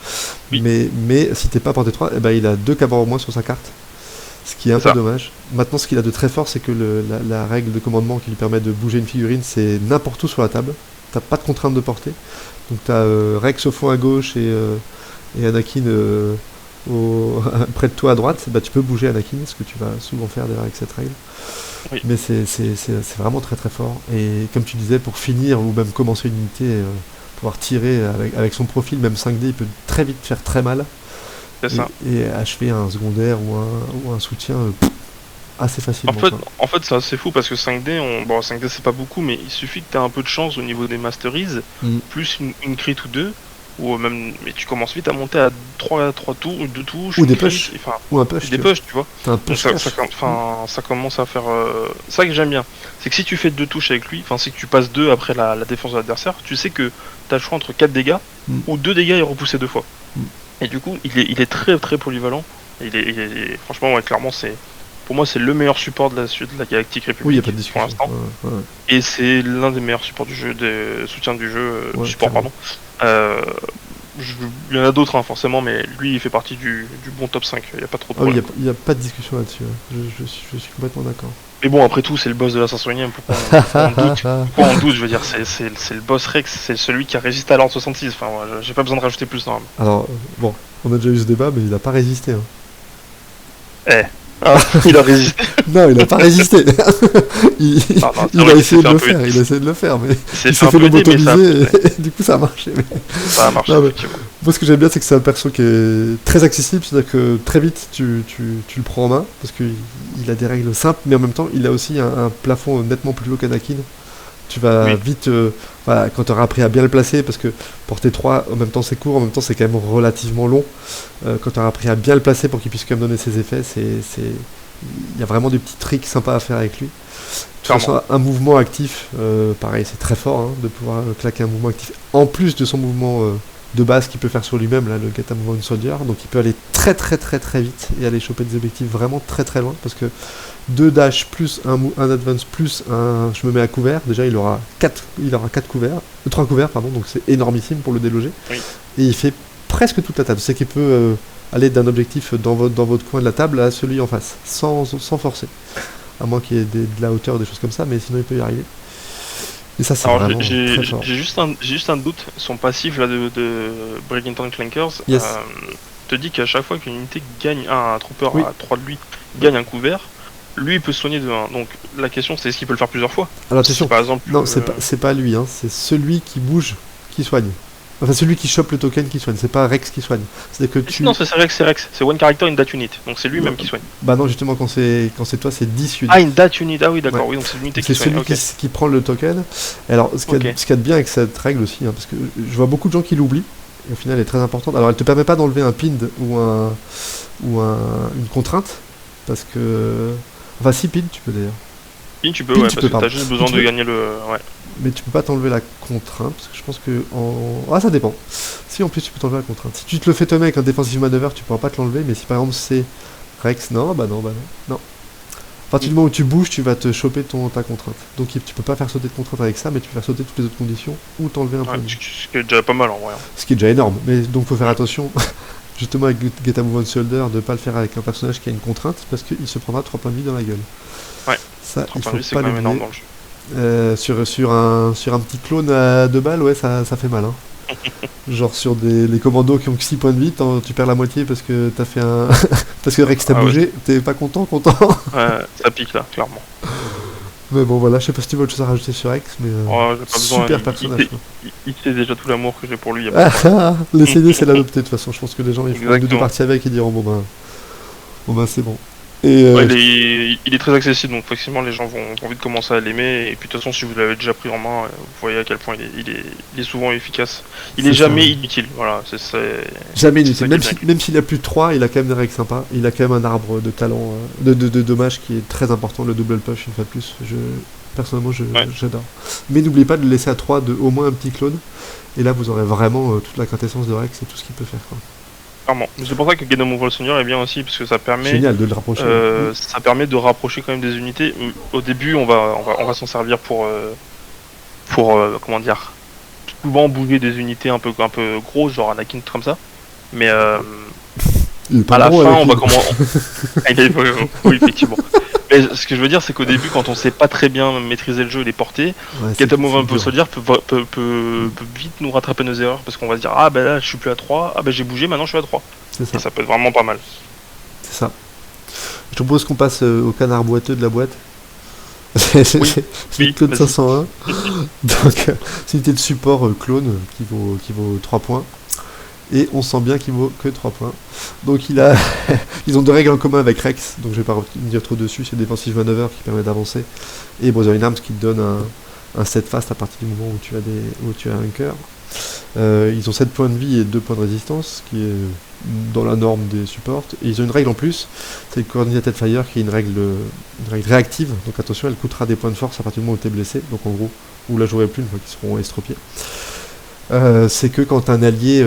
Mais si t'es pas portée 3, il a 2 cabres au moins sur sa carte, ce qui est un peu dommage. Maintenant, ce qu'il a de très fort, c'est que la règle de commandement qui lui permet de bouger une figurine, c'est n'importe où sur la table. T'as pas de contrainte de portée. Donc t'as Rex au fond à gauche et Anakin près de toi à droite. Tu peux bouger Anakin, ce que tu vas souvent faire d'ailleurs avec cette règle. Mais c'est vraiment très très fort. Et comme tu disais, pour finir ou même commencer une unité, pouvoir tirer avec son profil, même 5D, il peut très vite faire très mal. Et achever un secondaire ou un soutien assez facilement. En fait, c'est assez fou parce que 5D, 5D c'est pas beaucoup, mais il suffit que tu aies un peu de chance au niveau des masteries, plus une crit ou 2. Mais tu commences vite à monter à 3 tours ou 2 touches ou des push ou un push, des push, tu vois. Un push ça commence à faire ça que j'aime bien, c'est que si tu fais 2 touches avec lui, si tu passes 2 après la défense de l'adversaire, tu sais que tu as le choix entre 4 dégâts ou 2 dégâts et repousser 2 fois. Et du coup il est très très polyvalent. Franchement clairement pour moi c'est le meilleur support de la Galactique République. Oui, il n'y a pas de discussion pour l'instant. Et c'est l'un des meilleurs supports du jeu, des soutiens du jeu, du support pardon. Il y en a d'autres forcément, mais lui il fait partie du bon top 5, il n'y a pas trop de problème. Il n'y a pas de discussion là-dessus, je suis complètement d'accord. Mais bon, après tout, c'est le boss de la 501ème, pourquoi on doute, je veux dire, c'est le boss Rex, c'est celui qui a résisté à l'ordre 66, j'ai pas besoin de rajouter plus normalement. Alors, bon, on a déjà eu ce débat, mais il n'a pas résisté. Il a résisté. Non, il n'a pas résisté. il a essayé de le faire, mais il s'est fait lobotomiser et du coup ça a marché. Ça a marché, effectivement. Moi, ce que j'aime bien, c'est que c'est un perso qui est très accessible, c'est-à-dire que très vite tu le prends en main, parce qu'il a des règles simples, mais en même temps, il a aussi un plafond nettement plus haut qu'Anakin. Tu vas vite, quand tu auras appris à bien le placer, parce que porter 3, en même temps c'est court, en même temps c'est quand même relativement long. Quand tu auras appris à bien le placer pour qu'il puisse quand même donner ses effets, il y a vraiment des petits tricks sympas à faire avec lui. De toute façon, un mouvement actif, pareil, c'est très fort de pouvoir claquer un mouvement actif en plus de son mouvement de base qu'il peut faire sur lui-même, là, le Get a Move On Soldier. Donc il peut aller très très très très vite et aller choper des objectifs vraiment très très loin, parce que 2 dash plus un advance plus un je me mets à couvert, déjà il aura 4 couverts, 3 couverts pardon, donc c'est énormissime pour le déloger. Oui. Et il fait presque toute la table, c'est qu'il peut aller d'un objectif dans votre coin de la table à celui en face, sans forcer. À moins qu'il y ait de la hauteur, des choses comme ça, mais sinon il peut y arriver. Et ça, c'est Alors vraiment très fort. j'ai juste un doute. Son passif là de Breaking Town Clankers Yes. te dit qu'à chaque fois qu'une unité gagne un trooper Oui. à 3 de lui gagne un couvert, lui il peut se soigner de 1. Donc la question c'est est-ce qu'il peut le faire plusieurs fois? Alors attention, Si, par exemple. non, c'est pas lui, hein, c'est celui qui bouge qui soigne. Enfin, celui qui chope le token qui soigne, c'est pas Rex qui soigne. C'est que tu. Non, c'est Rex. C'est one character in that unit. Donc c'est lui-même qui soigne. Bah non, justement, quand c'est toi, c'est 10 units. Ah, in that unit. Ah oui, d'accord. Ouais. Oui, donc c'est l'unité C'est qui soigne. celui Ok. qui prend le token. Alors, ce qu'il y a de bien avec cette règle aussi, hein, parce que je vois beaucoup de gens qui l'oublient, et au final, elle est très importante. Alors, elle te permet pas d'enlever un pind ou une contrainte, parce que. Enfin, si pind, tu peux d'ailleurs. Pin, tu peux, Pin, ouais, tu parce peux, que t'as juste besoin tu de peux. gagner le. Ouais. Mais tu peux pas t'enlever la contrainte, parce que je pense que Ah, ça dépend. Si en plus tu peux t'enlever la contrainte. Si tu te le fais tomber avec un defensive maneuver, tu pourras pas te l'enlever, mais si par exemple c'est Rex, non. À partir du moment où tu bouges, tu vas te choper ta contrainte. Donc tu peux pas faire sauter de contrainte avec ça, mais tu peux faire sauter toutes les autres conditions ou t'enlever un point de vie. Ce qui est déjà pas mal en vrai. Ce qui est déjà énorme. Mais donc faut faire attention, justement avec Get a Move On Shoulder, de pas le faire avec un personnage qui a une contrainte, parce qu'il se prendra 3 points de vie dans la gueule. Ouais. Ça, 3 il points faut de vie, c'est pas quand même énorme l'oublier. dans le jeu. Sur un petit clone à 2 balles, ouais, ça fait mal. Hein. Genre sur les commandos qui ont que 6 points de vie, tu perds la moitié parce que t'as fait un. Parce que Rex t'a bougé, t'es pas content. Ouais, ça pique là, clairement. Mais bon, voilà, je sais pas si tu veux autre chose à rajouter sur Rex, mais. J'ai pas besoin. Super personnage. Il sait déjà tout l'amour que j'ai pour lui. Y a pas de problème. Les CD, c'est l'adopter de toute façon. Je pense que les gens ils feront 2 Exactement. parties avec et diront bon ben c'est bon. Et Ouais, il est très accessible, donc effectivement les gens vont vite commencer à l'aimer. Et puis de toute façon, si vous l'avez déjà pris en main, vous voyez à quel point il est souvent efficace. Il est jamais inutile, voilà. Jamais c'est ça inutile. qui est Même s'il a plus de 3, il a quand même des règles sympas. Il a quand même un arbre de talent, de dommage qui est très important, le double push une fois de plus. Personnellement, j'adore. Mais n'oubliez pas de le laisser à 3 de au moins un petit clone. Et là, vous aurez vraiment toute la quintessence de Rex et tout ce qu'il peut faire. Quoi. Clairement. C'est pour ça que Get a Move On Soldier est bien aussi, parce que ça permet. Génial de le rapprocher. Ça permet de rapprocher quand même des unités. Au début, on va s'en servir pour comment dire, souvent bouger des unités un peu grosses, genre Anakin comme ça. Mais à la fin, on va commencer. Oui, effectivement. Mais ce que je veux dire, c'est qu'au début, quand on sait pas très bien maîtriser le jeu et les portées, Get a Move On Soldier peut vite nous rattraper nos erreurs, parce qu'on va se dire ah ben là je suis plus à 3, ah ben j'ai bougé, maintenant je suis à 3. C'est ça. Et ça peut être vraiment pas mal. C'est ça. Je te propose qu'on passe au canard boiteux de la boîte. C'est le clone 501. Donc, c'est une unité de support clone qui vaut 3 points. Et on sent bien qu'il vaut que 3 points. Donc ils ont 2 règles en commun avec Rex, donc je vais pas revenir trop dessus, c'est Defensive Maneuver qui permet d'avancer, et Brother in Arms qui te donne un set fast à partir du moment où tu as un cœur. Ils ont 7 points de vie et 2 points de résistance, qui est dans la norme des supports. Et ils ont une règle en plus, c'est le Coordinated Fire, qui est une règle réactive, donc attention, elle coûtera des points de force à partir du moment où tu es blessé, donc en gros, vous la jouerez plus une fois qu'ils seront estropiés. C'est que quand un allié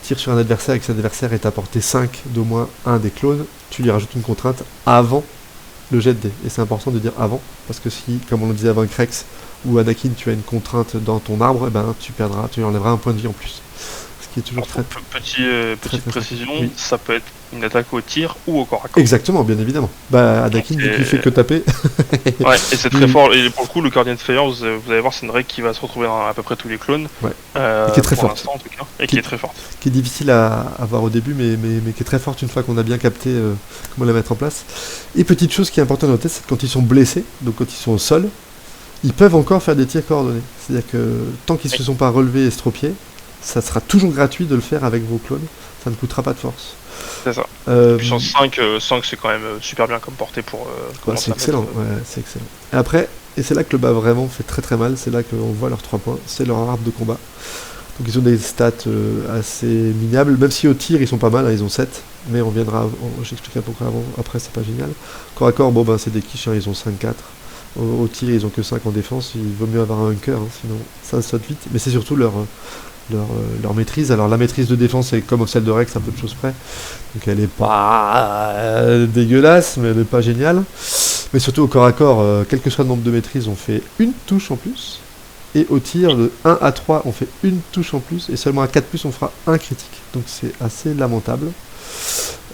tire sur un adversaire et que cet adversaire est à portée 5 d'au moins un des clones, tu lui rajoutes une contrainte avant le jet de dés. Et c'est important de dire avant, parce que si, comme on le disait avant avec Rex ou Anakin, tu as une contrainte dans ton arbre, tu enlèveras un point de vie en plus. Ce qui est toujours Petite précision, oui. Ça peut être une attaque au tir ou au corps à corps. Exactement, bien évidemment. Anakin, vu qu'il fait que taper. Ouais, et c'est très fort. Et pour le coup, le Coordinated Fire, vous allez voir, c'est une règle qui va se retrouver dans à peu près tous les clones. Ouais. Et qui est très forte. En tout cas, et qui est très forte. Qui est difficile à voir au début, mais qui est très forte une fois qu'on a bien capté comment la mettre en place. Et petite chose qui est importante à noter, c'est que quand ils sont blessés, donc quand ils sont au sol, ils peuvent encore faire des tirs coordonnés. C'est-à-dire que tant qu'ils ne se sont pas relevés et estropiés, ça sera toujours gratuit de le faire avec vos clones. Ça ne coûtera pas de force. C'est ça. Puissance 5, c'est quand même super bien comme portée pour c'est excellent, c'est excellent. Et après, et c'est là que le bas vraiment fait très très mal, c'est là qu'on voit leurs 3 points, c'est leur arbre de combat. Donc ils ont des stats assez minables, même si au tir ils sont pas mal, hein, ils ont 7, mais on viendra, j'expliquerai pourquoi après c'est pas génial. Corps à corps, c'est des quiches, hein, ils ont 5-4. Au tir ils ont que 5 en défense, il vaut mieux avoir un hunker, hein, sinon ça saute vite, mais c'est surtout leur leur maîtrise. Alors la maîtrise de défense est comme celle de Rex, un peu de choses près. Donc elle est pas dégueulasse, mais elle est pas géniale. Mais surtout au corps à corps, quel que soit le nombre de maîtrises, on fait une touche en plus. Et au tir, de 1 à 3, on fait une touche en plus. Et seulement à 4+, on fera un critique. Donc c'est assez lamentable.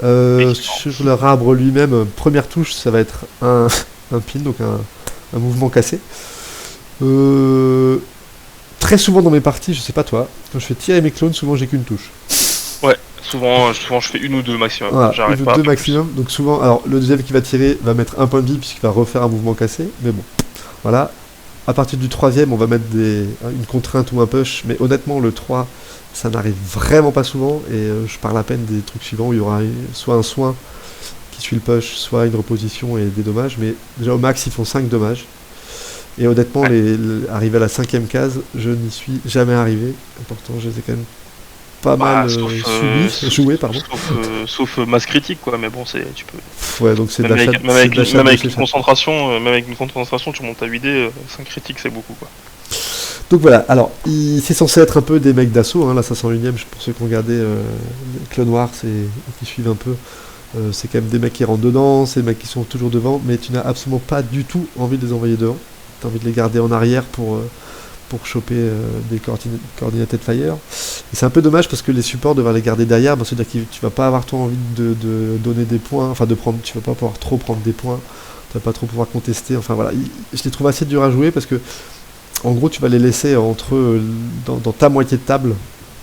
Sur leur arbre lui-même, première touche, ça va être un pin, donc un mouvement cassé. Très souvent dans mes parties, je sais pas toi, quand je fais tirer mes clones, souvent j'ai qu'une touche. Ouais, souvent je fais une ou deux maximum. Voilà, J'arrive une ou pas deux plus. maximum. Donc souvent, alors le deuxième qui va tirer va mettre un point de vie puisqu'il va refaire un mouvement cassé. Mais bon, voilà. À partir du troisième, on va mettre une contrainte ou un push. Mais honnêtement, le 3, ça n'arrive vraiment pas souvent. Et je parle à peine des trucs suivants où il y aura soit un soin qui suit le push, soit une reposition et des dommages. Mais déjà au max, ils font 5 dommages. Et honnêtement, arrivé à la 5ème case, je n'y suis jamais arrivé. Et pourtant, je les ai quand même pas mal joués, pardon. Sauf masse critique, quoi. Mais bon, tu peux. Ouais, donc c'est même avec une concentration, tu montes à 8D, 5 critiques, c'est beaucoup, quoi. Donc voilà, alors, c'est censé être un peu des mecs d'assaut, hein, la 501ème, pour ceux qui ont regardé Clone Wars et qui suivent un peu. C'est quand même des mecs qui rentrent dedans, c'est des mecs qui sont toujours devant, mais tu n'as absolument pas du tout envie de les envoyer devant. Tu as envie de les garder en arrière pour choper des coordinated fire. Et c'est un peu dommage parce que les supports devaient les garder derrière, c'est-à-dire que tu vas pas avoir trop envie de donner des points, enfin tu vas pas pouvoir trop prendre des points, tu vas pas trop pouvoir contester, enfin voilà. Je les trouve assez durs à jouer parce que en gros tu vas les laisser dans ta moitié de table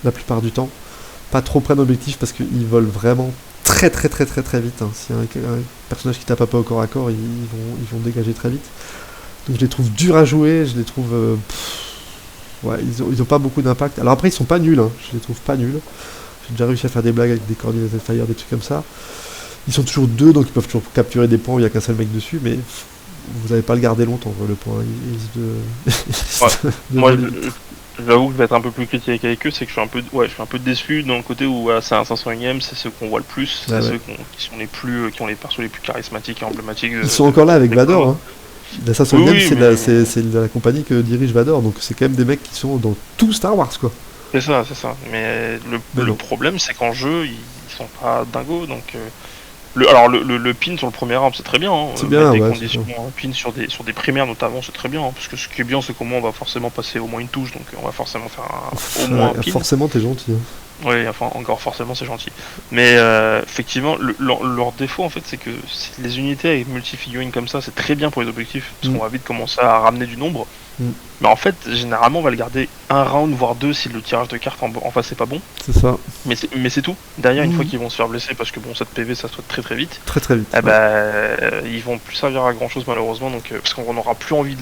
la plupart du temps, pas trop près d'objectif parce qu'ils volent vraiment très très très très très vite. Hein. Si un personnage qui tape pas au corps à corps, ils vont dégager très vite. Donc je les trouve durs à jouer, je les trouve... ouais, ils ont pas beaucoup d'impact. Alors après, ils sont pas nuls, hein. Je les trouve pas nuls. J'ai déjà réussi à faire des blagues avec des coordinated fire, des trucs comme ça. Ils sont toujours deux, donc ils peuvent toujours capturer des points où il n'y a qu'un seul mec dessus, mais vous n'allez pas le garder longtemps, le point. Moi, j'avoue que je vais être un peu plus critique avec eux, c'est que je suis un peu déçu dans le côté où c'est un 501ème, c'est ceux qu'on voit le plus, c'est ceux qui sont qui ont les persos les plus charismatiques et emblématiques. Ils sont encore là avec Vador, hein. La 501ème, c'est la compagnie que dirige Vador, donc c'est quand même des mecs qui sont dans tout Star Wars, quoi. C'est ça. Mais le problème, c'est qu'en jeu, ils sont pas dingos, donc... Le pin sur le premier arbre, c'est très bien. Hein. C'est bien, des conditions pin sur des primaires notamment, c'est très bien. Hein, parce que ce qui est bien, c'est qu'au moins on va forcément passer au moins une touche, donc on va forcément faire au moins un pin. Forcément, t'es gentil. Hein. Oui, enfin encore forcément, c'est gentil. Mais effectivement, leur défaut en fait, c'est que les unités avec multi-figurines comme ça, c'est très bien pour les objectifs, parce qu'on va vite commencer à ramener du nombre. Mais en fait, généralement, on va le garder un round, voire deux, si le tirage de cartes en face est pas bon. C'est ça. Mais c'est tout. Derrière, une fois qu'ils vont se faire blesser, parce que bon, cette PV, ça se très très vite. Très très vite. Ils vont plus servir à grand chose malheureusement, donc parce qu'on n'aura plus envie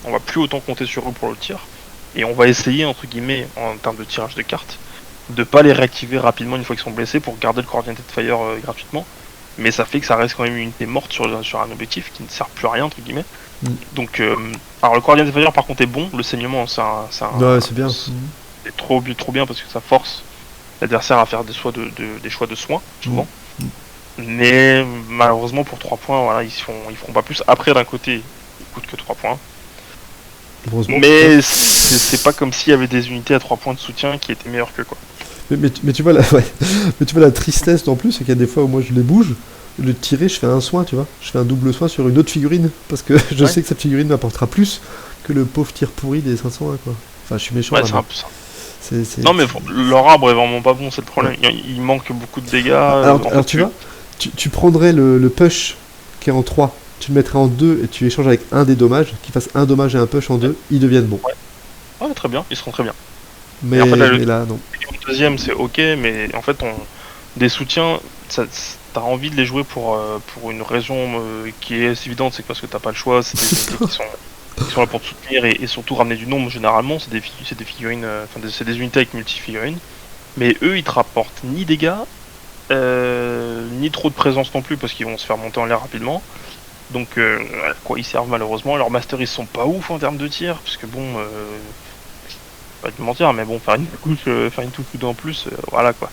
on va plus autant compter sur eux pour le tir. Et on va essayer, entre guillemets, en termes de tirage de cartes, de pas les réactiver rapidement une fois qu'ils sont blessés pour garder le coordinated fire gratuitement. Mais ça fait que ça reste quand même une unité morte sur un objectif qui ne sert plus à rien, entre guillemets. Donc, alors le coordinated fire par contre est bon, le saignement c'est bien. C'est trop bien parce que ça force l'adversaire à faire des choix de soins, souvent. Mais malheureusement pour 3 points, voilà, ils feront pas plus. Après d'un côté, ils coûtent que 3 points. Mais c'est pas comme s'il y avait des unités à 3 points de soutien qui étaient meilleures que quoi. Mais tu vois la tristesse en plus, c'est qu'il y a des fois où moi je les bouge, le tirer, je fais un soin, tu vois. Je fais un double soin sur une autre figurine, parce que je sais que cette figurine m'apportera plus que le pauvre tir pourri des 501, quoi. Enfin, je suis méchant. Ouais, c'est un peu ça. Non mais leur arbre est vraiment pas bon, c'est le problème. Il manque beaucoup de dégâts. Alors tu vois, tu prendrais le push qui est en 3, tu le mettrais en 2 et tu échanges avec un des dommages, qui fasse un dommage et un push en 2, ils deviennent bons. Ouais, très bien, ils seront très bien. Mais, en fait, là, non. Le deuxième, c'est ok, mais en fait, des soutiens, t'as envie de les jouer pour une raison qui est assez évidente, c'est parce que t'as pas le choix, c'est des unités qui sont là pour te soutenir et surtout ramener du nombre. Généralement, c'est des figurines, c'est des unités avec multi-figurines, mais eux, ils te rapportent ni dégâts, ni trop de présence non plus, parce qu'ils vont se faire monter en l'air rapidement. Donc, à quoi ils servent malheureusement. Leurs masters, ils sont pas ouf en termes de tir, parce que bon... pas te mentir, mais bon, faire une touche en plus, voilà quoi.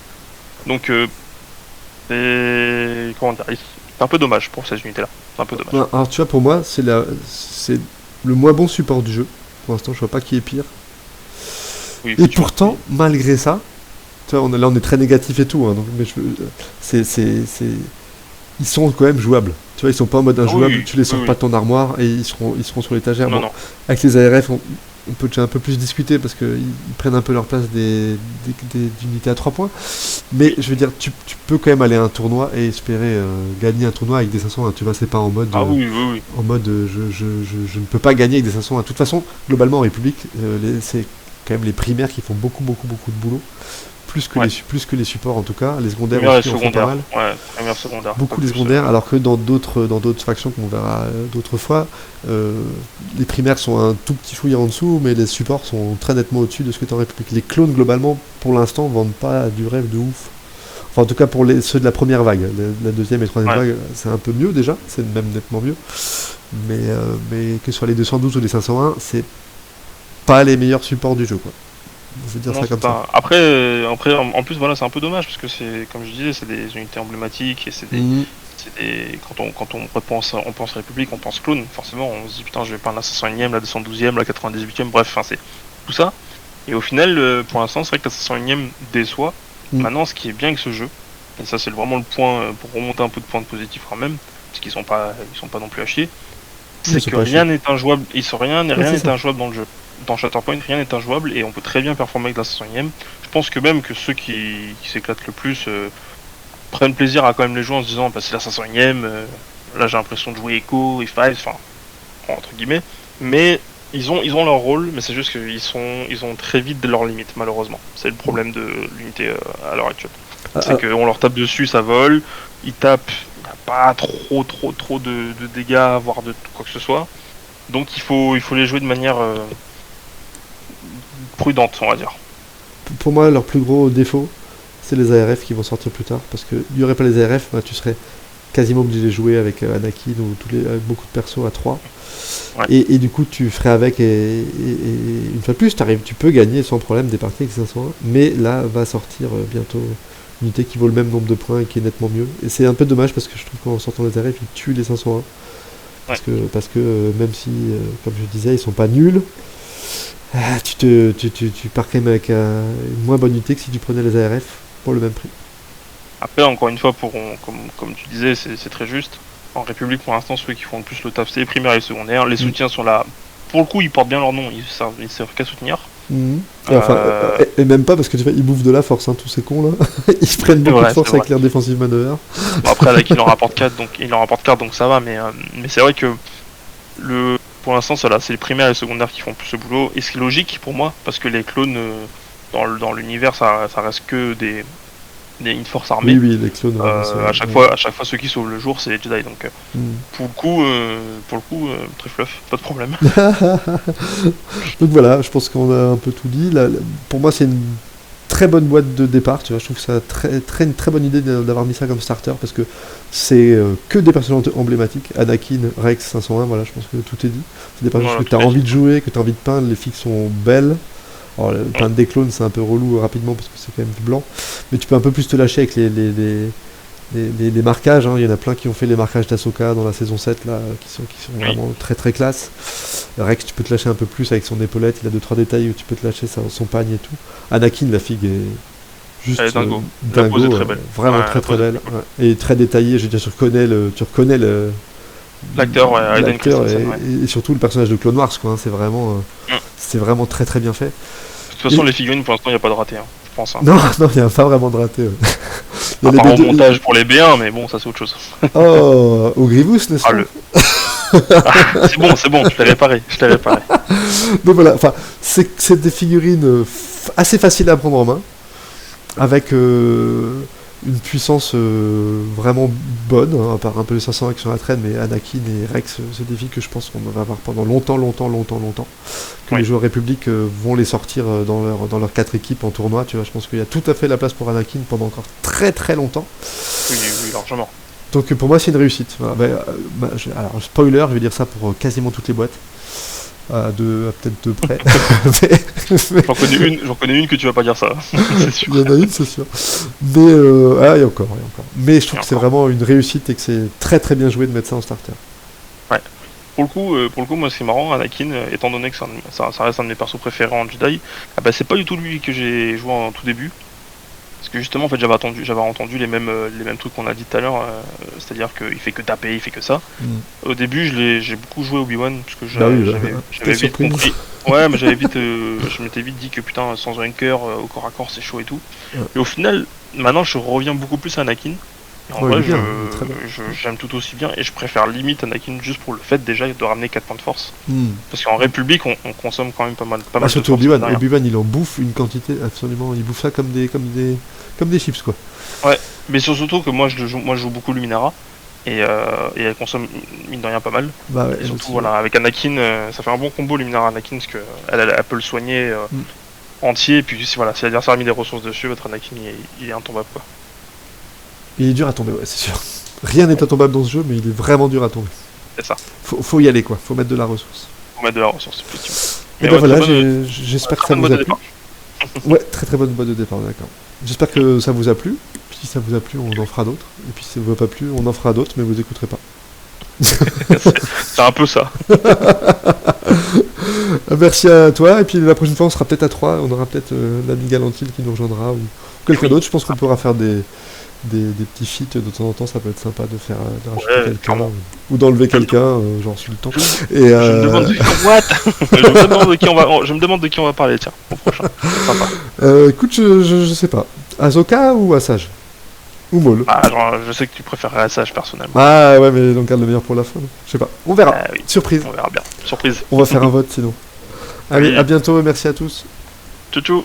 Donc, c'est un peu dommage pour ces unités-là. C'est un peu dommage. Alors, tu vois, pour moi, c'est le moins bon support du jeu. Pour l'instant, je vois pas qui est pire. Oui, Et pourtant, malgré ça, tu vois, là on est très négatif et tout, hein, donc, mais ils sont quand même jouables. Tu vois, ils sont pas en mode injouable, tu les sors pas de ton armoire et ils seront sur l'étagère. Bon, avec les ARF, on peut déjà un peu plus discuter parce qu'ils prennent un peu leur place des unités à 3 points. Mais je veux dire, tu peux quand même aller à un tournoi et espérer gagner un tournoi avec des 501. Tu vois, c'est pas en mode. En mode je ne peux pas gagner avec des 501. De toute façon, globalement en République, c'est quand même les primaires qui font beaucoup de boulot. Plus que les supports en tout cas, les secondaires aussi en font pas mal. Première, secondaire. Beaucoup les secondaires, alors que dans d'autres factions qu'on verra d'autres fois, les primaires sont un tout petit chouïa en dessous, mais les supports sont très nettement au-dessus de ce que tu en République. Les clones globalement, pour l'instant, vendent pas du rêve de ouf. Enfin en tout cas pour ceux de la première vague. La deuxième et troisième vague, c'est un peu mieux déjà, c'est même nettement mieux. Mais que ce soit les 212 ou les 501, c'est pas les meilleurs supports du jeu, quoi. Je veux dire ça comme ça. Après, en plus, voilà, c'est un peu dommage parce que c'est, comme je disais, c'est des unités emblématiques et c'est des, quand on pense République, on pense clone. Forcément, on se dit putain, je vais prendre la 501ème, la 212ème, la 98ème, bref, c'est tout ça. Et au final, pour l'instant, c'est vrai que la 501ème déçoit. Maintenant, ce qui est bien avec ce jeu, et ça c'est vraiment le point pour remonter un peu de points positifs quand même, parce qu'ils sont pas non plus à chier. C'est que rien n'est injouable. Rien n'est injouable dans le jeu. Dans Shatterpoint, rien n'est injouable et on peut très bien performer avec la 501ème. Je pense que même que ceux qui s'éclatent le plus prennent plaisir à quand même les jouer en se disant bah, c'est la 501ème, là j'ai l'impression de jouer Echo, E5, enfin entre guillemets. Mais ils ont leur rôle, mais c'est juste qu'ils ont très vite leurs limites malheureusement. C'est le problème de l'unité à l'heure actuelle. C'est qu'on leur tape dessus, ça vole, ils tapent, il n'y a pas trop de dégâts, voire de quoi que ce soit. Donc il faut les jouer de manière prudente, on va dire. Pour moi, leur plus gros défaut, c'est les ARF qui vont sortir plus tard. Parce qu'il n'y aurait pas les ARF, bah, tu serais quasiment obligé de les jouer avec Anakin ou avec beaucoup de persos à 3. Ouais. Et du coup, tu ferais avec. Et une fois de plus, tu peux gagner sans problème des parties avec 501. Mais là, va sortir bientôt une unité qui vaut le même nombre de points et qui est nettement mieux. Et c'est un peu dommage parce que je trouve qu'en sortant les ARF, ils tuent les 501. Parce que même si, comme je disais, ils sont pas nuls, tu pars quand même avec une moins bonne unité que si tu prenais les ARF pour le même prix. Après, encore une fois, comme tu disais, c'est très juste. En République, pour l'instant, ceux qui font le plus le taf, c'est les primaires et les secondaires. Les soutiens sont là. Pour le coup, ils portent bien leur nom, ils servent qu'à soutenir. Et même pas parce que tu vois, ils bouffent de la force, hein, tous ces cons là. Ils prennent beaucoup de force avec leur défensive manœuvre. Bon, après, là, ils en rapportent 4, donc ça va, mais c'est vrai que pour l'instant, c'est les primaires et les secondaires qui font plus ce boulot. Et c'est logique pour moi, parce que les clones, dans l'univers, ça reste que une force armée. Oui, les clones. À chaque fois, ceux qui sauvent le jour, c'est les Jedi. Donc, pour le coup, très fluff, pas de problème. Donc voilà, je pense qu'on a un peu tout dit. Là, pour moi, c'est une très bonne boîte de départ. Tu vois, je trouve que c'est une très bonne idée d'avoir mis ça comme starter parce que c'est que des personnages emblématiques. Anakin, Rex, 501. Voilà, je pense que tout est dit. C'est des personnages que tu as envie de jouer, que tu as envie de peindre. Les filles sont belles. Alors, peindre des clones, c'est un peu relou rapidement parce que c'est quand même du blanc. Mais tu peux un peu plus te lâcher avec les marquages. Hein. Il y en a plein qui ont fait les marquages d'Ahsoka dans la saison 7 là, qui sont vraiment très très classe. Rex, tu peux te lâcher un peu plus avec son épaulette. Il a 2-3 détails où tu peux te lâcher son pagne et tout. Anakin, la figue est juste dingo. Dingo, très belle. Vraiment très très belle. Ouais. Et très détaillée. Je veux dire, tu reconnais l'acteur, et surtout le personnage de Clone Wars, quoi. Hein. C'est vraiment très très bien fait. De toute façon, les figurines, pour l'instant, il n'y a pas de raté, hein, je pense. Hein. Non, il n'y a pas vraiment de raté. Il y a les montage pour les B1, mais bon, ça c'est autre chose. Oh, au Grievous, n'est-ce pas C'est bon, je l'ai réparé. Donc voilà, c'est des figurines assez faciles à prendre en main, avec une puissance vraiment bonne, hein, à part un peu les 501 qui sont à la traîne, mais Anakin et Rex, c'est des filles que je pense qu'on va avoir pendant longtemps. Que les joueurs République vont les sortir dans leurs 4 équipes en tournoi. Tu vois, je pense qu'il y a tout à fait la place pour Anakin pendant encore très très longtemps. Oui, largement. Donc pour moi, c'est une réussite. Voilà. Alors, spoiler, je vais dire ça pour quasiment toutes les boîtes. Peut-être deux près. J'en connais une que tu vas pas dire ça. C'est sûr. Il y en a une, c'est sûr. Mais il y a encore. Mais je trouve que c'est vraiment une réussite et que c'est très très bien joué de mettre ça en starter. Ouais. pour le coup, moi, c'est marrant, Anakin, étant donné que ça reste un de mes persos préférés en Jedi, ah bah, c'est pas du tout lui que j'ai joué en tout début. Parce que justement, en fait, j'avais entendu les mêmes trucs qu'on a dit tout à l'heure, c'est-à-dire qu'il fait que taper, il fait que ça. Au début, j'ai beaucoup joué Obi-Wan, parce que j'avais vite compris. Ouais, mais je m'étais vite dit que putain, sans un cœur, au corps à corps, c'est chaud et tout. Et au final, maintenant, je reviens beaucoup plus à Anakin. Et en vrai, j'aime tout aussi bien, et je préfère limite Anakin juste pour le fait déjà de ramener 4 points de force. Parce qu'en République, on consomme quand même pas mal de surtout Obi-Wan. Obi-Wan, il en bouffe une quantité absolument. Il bouffe ça comme des chips, quoi. Ouais, mais surtout que moi je joue beaucoup Luminara. Et elle consomme mine de rien pas mal. Bah ouais, et surtout voilà, avec Anakin, ça fait un bon combo Luminara Anakin parce que elle peut le soigner entier. Et puis voilà, si l'adversaire a mis des ressources dessus, votre Anakin il est intombable quoi. Il est dur à tomber, ouais, c'est sûr. Rien n'est intombable dans ce jeu, mais il est vraiment dur à tomber. C'est ça. Faut y aller quoi, faut mettre de la ressource. Faut mettre de la ressource, effectivement. Et ben voilà, j'espère que ça vous a plu. Ouais, très bonne boîte de départ, d'accord. J'espère que ça vous a plu. Si ça vous a plu, on en fera d'autres. Et puis si ça vous a pas plu, on en fera d'autres, mais vous écouterez pas. C'est un peu ça. Merci à toi, et puis la prochaine fois on sera peut-être à 3, on aura peut-être l'ami Galantil qui nous rejoindra, ou quelqu'un d'autre. Je pense qu'on pourra faire des petits feats de temps en temps, ça peut être sympa de faire de rajouter quelqu'un, ou d'enlever quelqu'un, genre Sultan. Et je me demande je me demande de qui on va parler, tiens, au prochain. Sympa. Écoute, je sais pas. Ahsoka ou Asajj? Ou Maul? Je sais que tu préférerais Asajj personnellement. Ah ouais, mais donc garde le meilleur pour la fin. Je sais pas. On verra. Oui. Surprise. On verra bien. Surprise. On va faire un vote sinon. Allez, à bientôt et merci à tous. Tchou tchou.